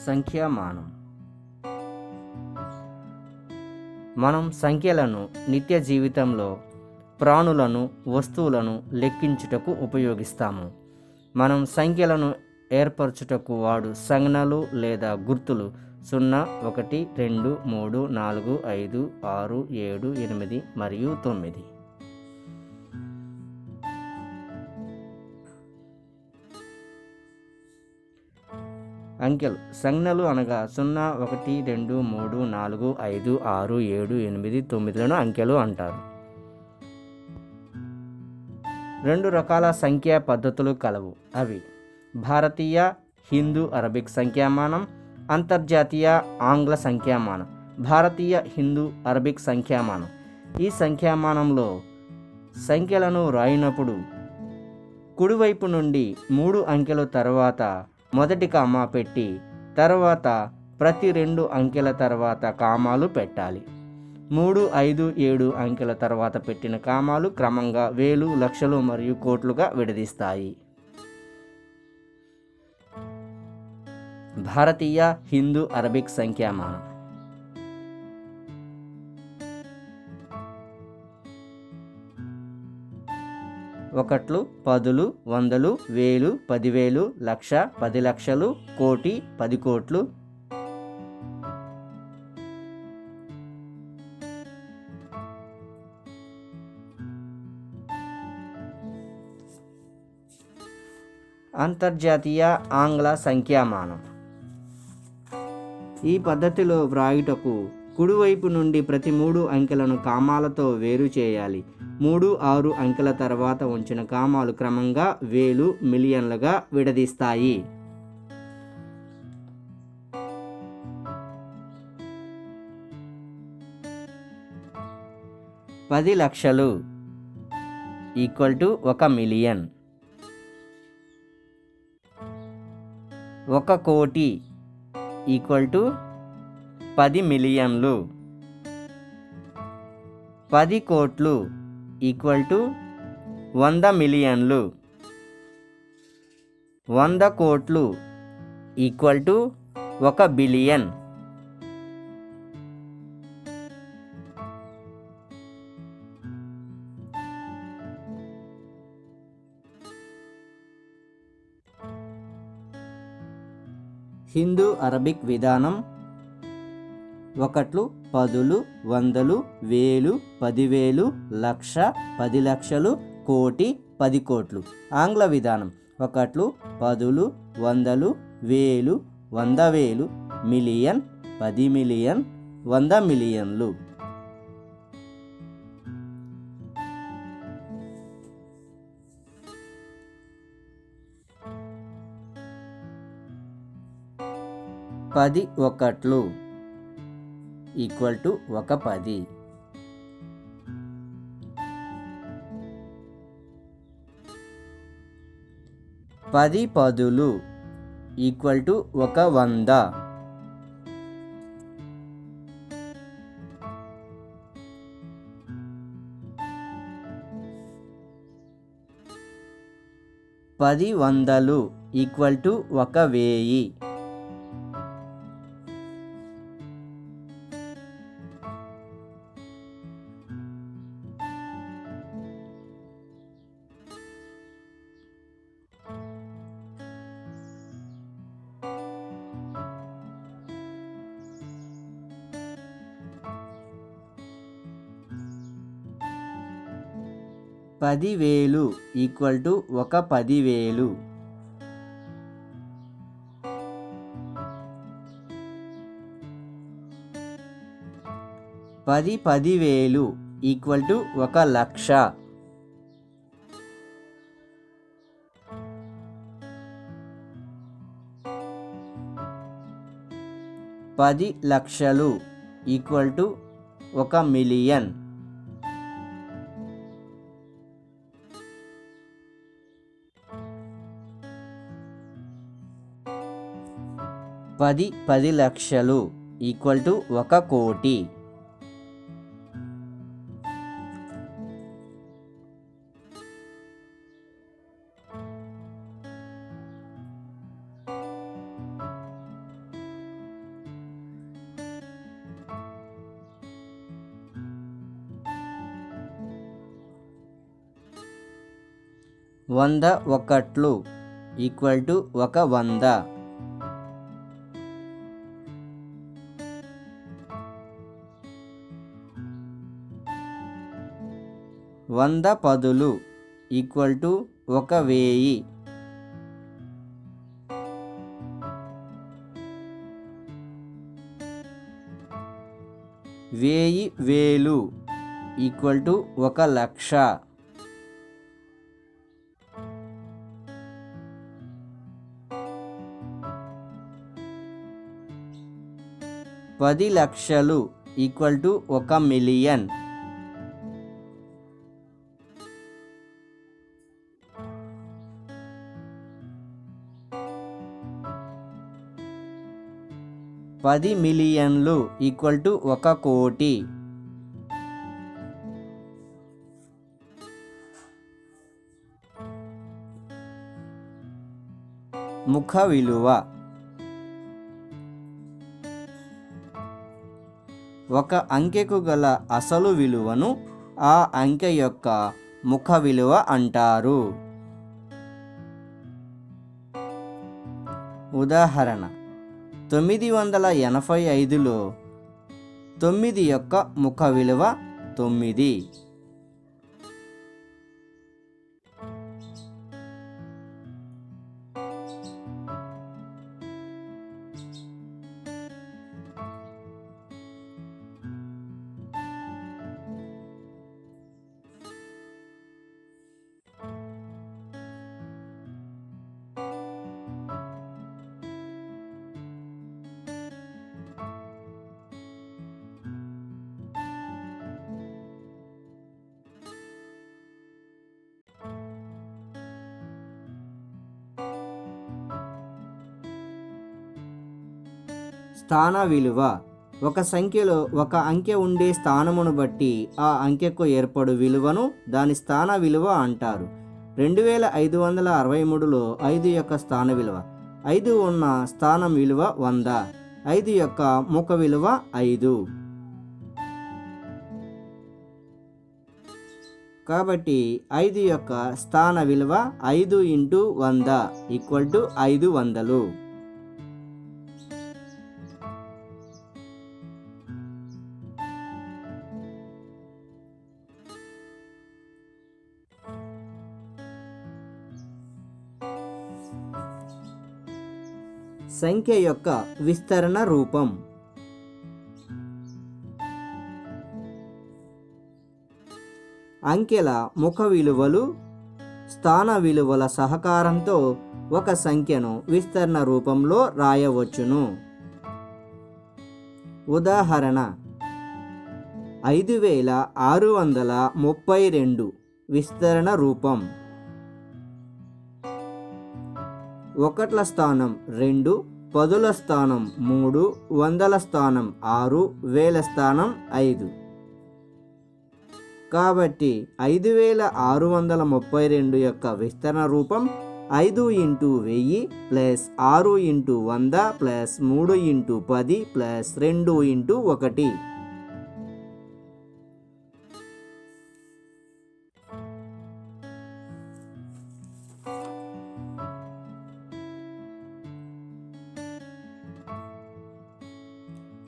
సంఖ్యామానం. మనం సంఖ్యలను నిత్య జీవితంలో ప్రాణులను, వస్తువులను లెక్కించుటకు ఉపయోగిస్తాము. మనం సంఖ్యలను ఏర్పరచుటకు వాడు సంజ్ఞలు లేదా గుర్తులు 0, 1, 2, 3, 4, 5, 6, 7, 8 మరియు 9. అంకెలు. సంజ్ఞలు అనగా 0, 1, 2, 3, 4, 5, 6, 7, 8, 9లను అంకెలు అంటారు. 2 రకాల సంఖ్యా పద్ధతులు కలవు. అవి భారతీయ హిందూ అరబిక్ సంఖ్యామానం, అంతర్జాతీయ ఆంగ్ల సంఖ్యామానం. భారతీయ హిందూ అరబిక్ సంఖ్యామానం. ఈ సంఖ్యామానంలో సంఖ్యలను వ్రాయినప్పుడు కుడివైపు నుండి 3 అంకెల తర్వాత మొదటి కామా పెట్టి తర్వాత ప్రతి 2 అంకెల తర్వాత కామాలు పెట్టాలి. 3, 5, 7 అంకెల తర్వాత పెట్టిన కామాలు క్రమంగా వేలు, లక్షలు మరియు కోట్లుగా విడదీస్తాయి. భారతీయ హిందూ అరబిక్ సంఖ్యామానం. ఒకట్లు, పదులు, వందలు, వేలు, 10,000, లక్ష, 10 లక్షలు, కోటి, 10 కోట్లు. అంతర్జాతీయ ఆంగ్ల సంఖ్యామానం. ఈ పద్ధతిలో వ్రాయుటకు కుడివైపు నుండి ప్రతి 3 అంకెలను కామాలతో వేరు చేయాలి. 3, 6 అంకెల తర్వాత ఉంచిన కామాలు క్రమంగా వేలు, మిలియన్లుగా విడదీస్తాయి. పది లక్షలు = 1 మిలియన్. 1 కోటి = 10 మిలియన్లు. 10 కోట్లు = 100 మిలియన్లు. 100 కోట్లు = 1 బిలియన్. హిందూ అరబిక్ విధానం. ఒకట్లు, పదులు, వందలు, వేలు, 10,000, లక్ష, 10 లక్షలు, కోటి, 10 కోట్లు. ఆంగ్ల విధానం. ఒకట్లు, పదులు, వందలు, వేలు, 100,000, మిలియన్, 10 మిలియన్, 100 మిలియన్లు. పది ఒకట్లు = 1 10. 10 పదులు = 100. 10 వందలు = 1,000. 10,000 = 1 10,000. 10 10,000 = 1,00,000. 10 లక్షలు = 1 మిలియన్. 10 లక్షలు = 1 కోటి. 100 ఒకట్లు ఈక్వల్ టు 100. 100 పదులు ఈక్వల్ టు 1000. 1000 వేలు ఈక్వల్ టు 1,00,000. 10 లక్షలు ఈక్వల్ టు 1,000,000. 10 మిలియన్లు ఈక్వల్ టు 1,00,00,000. ముఖ విలువ ఒక అంకెకు గల అసలు విలువను ఆ అంకె యొక్క ముఖ విలువ అంటారు. ఉదాహరణ 985లో 9 యొక్క ముఖ విలువ 9. స్థాన విలువ ఒక సంఖ్యలో ఒక అంకె ఉండే స్థానమును బట్టి ఆ అంకెకు ఏర్పడు విలువను దాని స్థాన విలువ అంటారు. 2563లో 5 యొక్క స్థాన విలువ 5 ఉన్న స్థానం విలువ 100. 5 యొక్క ముఖ విలువ 5. కాబట్టి 5 యొక్క స్థాన విలువ 5 × 100 ఈక్వల్ టు 500. సంఖ్య యొక్క విస్తరణ రూపం. అంకెల ముఖ విలువలు స్థాన విలువల సహకారంతో ఒక సంఖ్యను విస్తరణ రూపంలో రాయవచ్చును. ఉదాహరణ 5632 విస్తరణ రూపం. ఒకట్ల స్థానం 2, పదుల స్థానం 3, వందల స్థానం 6, వేల స్థానం 5. కాబట్టి 5632 యొక్క విస్తరణ రూపం 5 × 1000 ప్లస్ 6 × 100 ప్లస్ 3 × 10 ప్లస్ 2 × 1.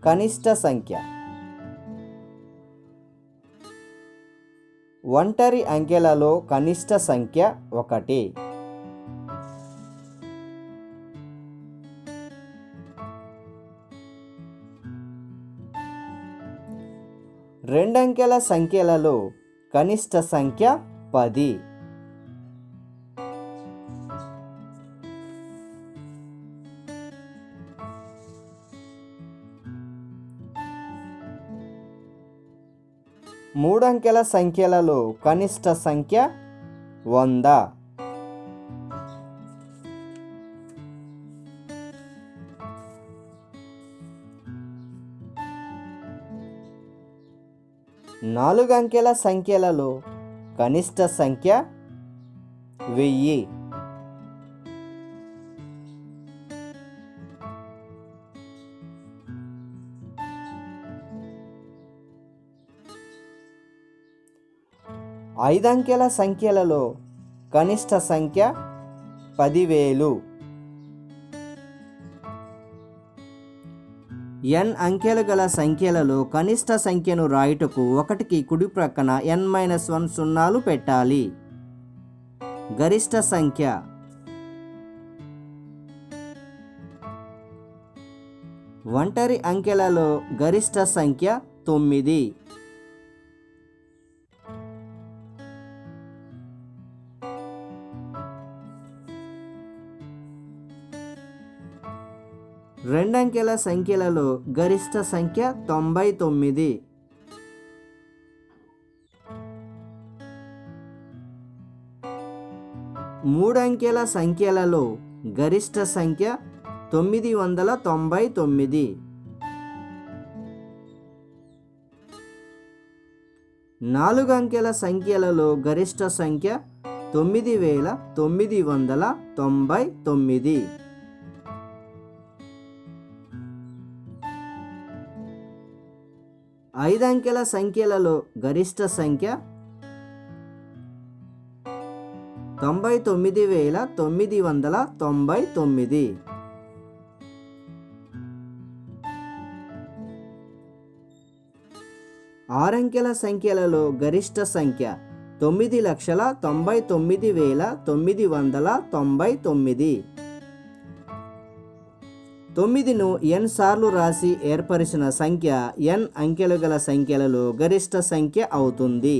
కనిష్ట సంఖ్య. ఒంటరి అంకెలలో కనిష్ట సంఖ్య 1. రెండంకెల సంఖ్యలలో కనిష్ట సంఖ్య 10. మూడంకెల సంఖ్యలలో కనిష్ట సంఖ్య 100. నాలుగంకెల సంఖ్యలలో కనిష్ట సంఖ్య 1000. ఐదంకెల సంఖ్యలలో కనిష్ట సంఖ్య 10,000. n అంకెలు గల సంఖ్యలలో కనిష్ట సంఖ్యను రాయుటకు 1కి కుడి ప్రక్కన n-1 సున్నాలు పెట్టాలి. గరిష్ట సంఖ్య ఒంటరి అంకెలలో గరిష్ట సంఖ్య 9. రెండంకెల సంఖ్యలలో గరిష్ట సంఖ్య 99. మూడంకెల సంఖ్యలలో గరిష్ట సంఖ్య 999. నాలుగంకెల సంఖ్యలలో గరిష్ట సంఖ్య 9,999. ఐదంకెల సంఖ్యలలో గరిష్ట సంఖ్య 99,999. ఆరంకెల సంఖ్యలలో గరిష్ట సంఖ్య 9,99,999. 9ను n సార్లు రాసి ఏర్పరిచిన సంఖ్య n అంకెలు గల సంఖ్యలలో గరిష్ట సంఖ్య అవుతుంది.